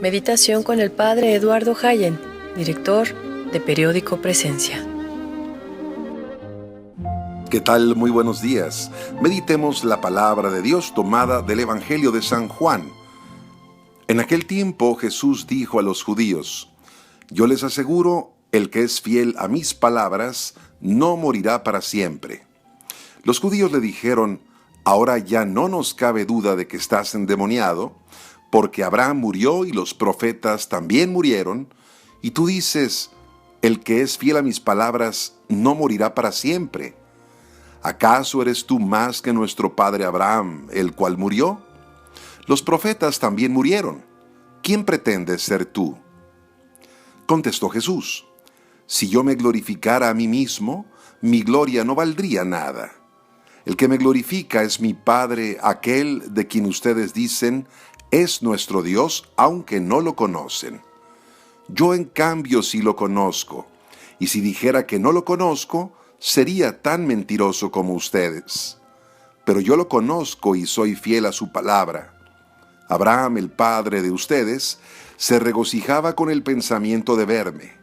Meditación con el Padre Eduardo Hayen, director de Periódico Presencia. ¿Qué tal? Muy buenos días. Meditemos la palabra de Dios tomada del Evangelio de San Juan. En aquel tiempo Jesús dijo a los judíos: Yo les aseguro, el que es fiel a mis palabras no morirá para siempre. Los judíos le dijeron: Ahora ya no nos cabe duda de que estás endemoniado, porque Abraham murió y los profetas también murieron, y tú dices: El que es fiel a mis palabras no morirá para siempre. ¿Acaso eres tú más que nuestro padre Abraham, el cual murió? Los profetas también murieron. ¿Quién pretendes ser tú? Contestó Jesús: Si yo me glorificara a mí mismo, mi gloria no valdría nada. El que me glorifica es mi Padre, aquel de quien ustedes dicen es nuestro Dios, aunque no lo conocen. Yo en cambio sí lo conozco, y si dijera que no lo conozco, sería tan mentiroso como ustedes. Pero yo lo conozco y soy fiel a su palabra. Abraham, el padre de ustedes, se regocijaba con el pensamiento de verme.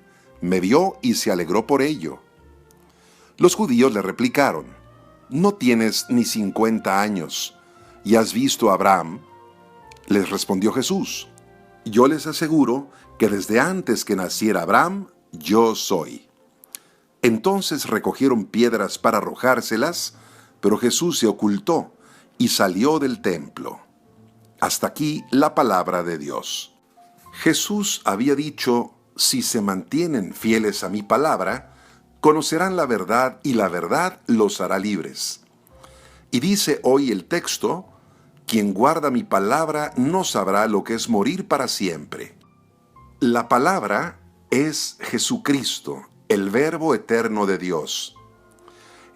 Me vio y se alegró por ello. Los judíos le replicaron: ¿No tienes ni 50 años y has visto a Abraham? Les respondió Jesús: Yo les aseguro que desde antes que naciera Abraham, yo soy. Entonces recogieron piedras para arrojárselas, pero Jesús se ocultó y salió del templo. Hasta aquí la palabra de Dios. Jesús había dicho: Si se mantienen fieles a mi palabra, conocerán la verdad y la verdad los hará libres. Y dice hoy el texto: Quien guarda mi palabra no sabrá lo que es morir para siempre. La palabra es Jesucristo, el Verbo eterno de Dios.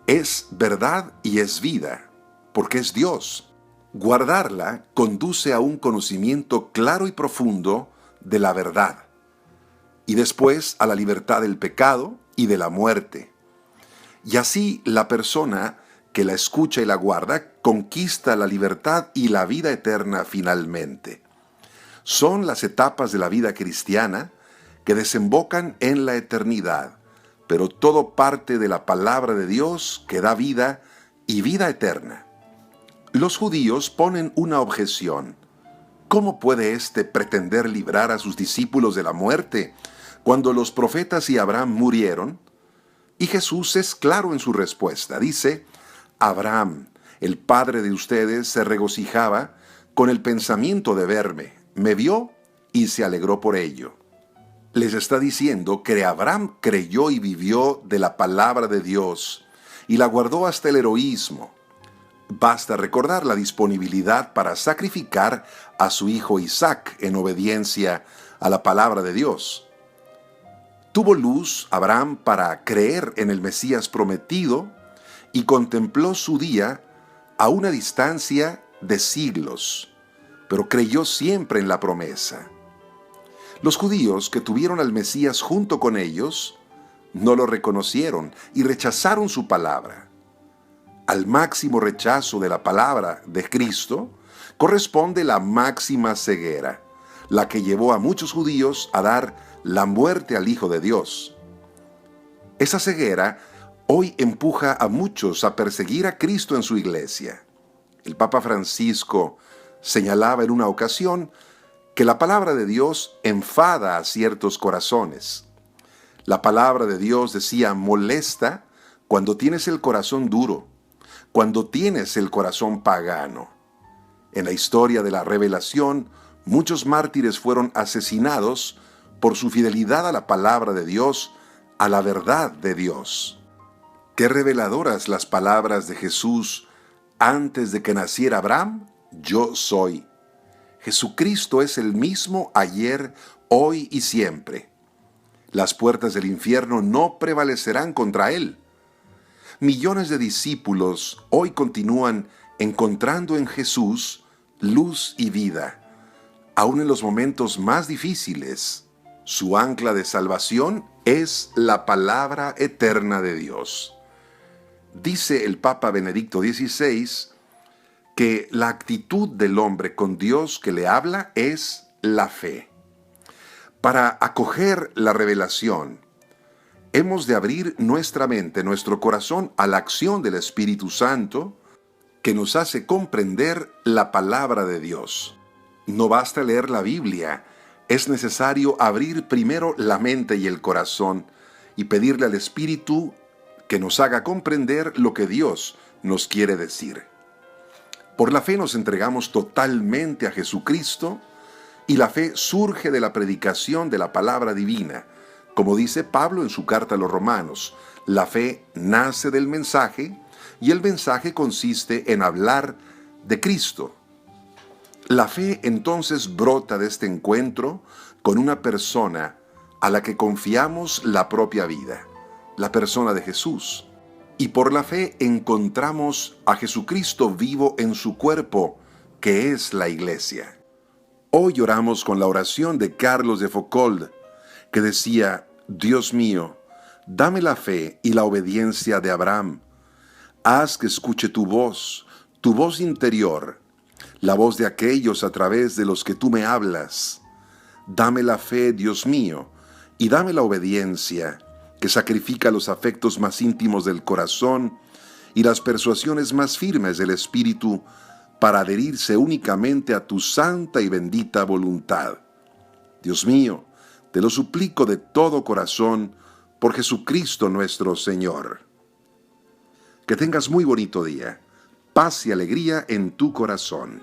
Es verdad y es vida, porque es Dios. Guardarla conduce a un conocimiento claro y profundo de la verdad, y después a la libertad del pecado y de la muerte. Y así la persona que la escucha y la guarda conquista la libertad y la vida eterna finalmente. Son las etapas de la vida cristiana que desembocan en la eternidad, pero todo parte de la palabra de Dios que da vida y vida eterna. Los judíos ponen una objeción. ¿Cómo puede éste pretender librar a sus discípulos de la muerte cuando los profetas y Abraham murieron? Y Jesús es claro en su respuesta. Dice: Abraham, el padre de ustedes, se regocijaba con el pensamiento de verme. Me vio y se alegró por ello. Les está diciendo que Abraham creyó y vivió de la palabra de Dios y la guardó hasta el heroísmo. Basta recordar la disponibilidad para sacrificar a su hijo Isaac en obediencia a la palabra de Dios. Tuvo luz Abraham para creer en el Mesías prometido y contempló su día a una distancia de siglos, pero creyó siempre en la promesa. Los judíos que tuvieron al Mesías junto con ellos no lo reconocieron y rechazaron su palabra. Al máximo rechazo de la palabra de Cristo corresponde la máxima ceguera, la que llevó a muchos judíos a dar la muerte al Hijo de Dios. Esa ceguera hoy empuja a muchos a perseguir a Cristo en su iglesia. El Papa Francisco señalaba en una ocasión que la palabra de Dios enfada a ciertos corazones. La palabra de Dios, decía, molesta cuando tienes el corazón duro, cuando tienes el corazón pagano. En la historia de la revelación, muchos mártires fueron asesinados por su fidelidad a la palabra de Dios, a la verdad de Dios. Qué reveladoras las palabras de Jesús: Antes de que naciera Abraham, yo soy. Jesucristo es el mismo ayer, hoy y siempre. Las puertas del infierno no prevalecerán contra él. Millones de discípulos hoy continúan encontrando en Jesús luz y vida, aún en los momentos más difíciles. Su ancla de salvación es la palabra eterna de Dios. Dice el Papa Benedicto XVI que la actitud del hombre con Dios que le habla es la fe. Para acoger la revelación, hemos de abrir nuestra mente, nuestro corazón a la acción del Espíritu Santo que nos hace comprender la palabra de Dios. No basta leer la Biblia, es necesario abrir primero la mente y el corazón y pedirle al Espíritu que nos haga comprender lo que Dios nos quiere decir. Por la fe nos entregamos totalmente a Jesucristo y la fe surge de la predicación de la palabra divina. Como dice Pablo en su carta a los Romanos, la fe nace del mensaje y el mensaje consiste en hablar de Cristo. La fe entonces brota de este encuentro con una persona a la que confiamos la propia vida, la persona de Jesús. Y por la fe encontramos a Jesucristo vivo en su cuerpo, que es la iglesia. Hoy oramos con la oración de Carlos de Foucauld, que decía: Dios mío, dame la fe y la obediencia de Abraham. Haz que escuche tu voz interior, la voz de aquellos a través de los que tú me hablas. Dame la fe, Dios mío, y dame la obediencia, que sacrifica los afectos más íntimos del corazón y las persuasiones más firmes del espíritu para adherirse únicamente a tu santa y bendita voluntad. Dios mío, te lo suplico de todo corazón por Jesucristo nuestro Señor. Que tengas muy bonito día, paz y alegría en tu corazón.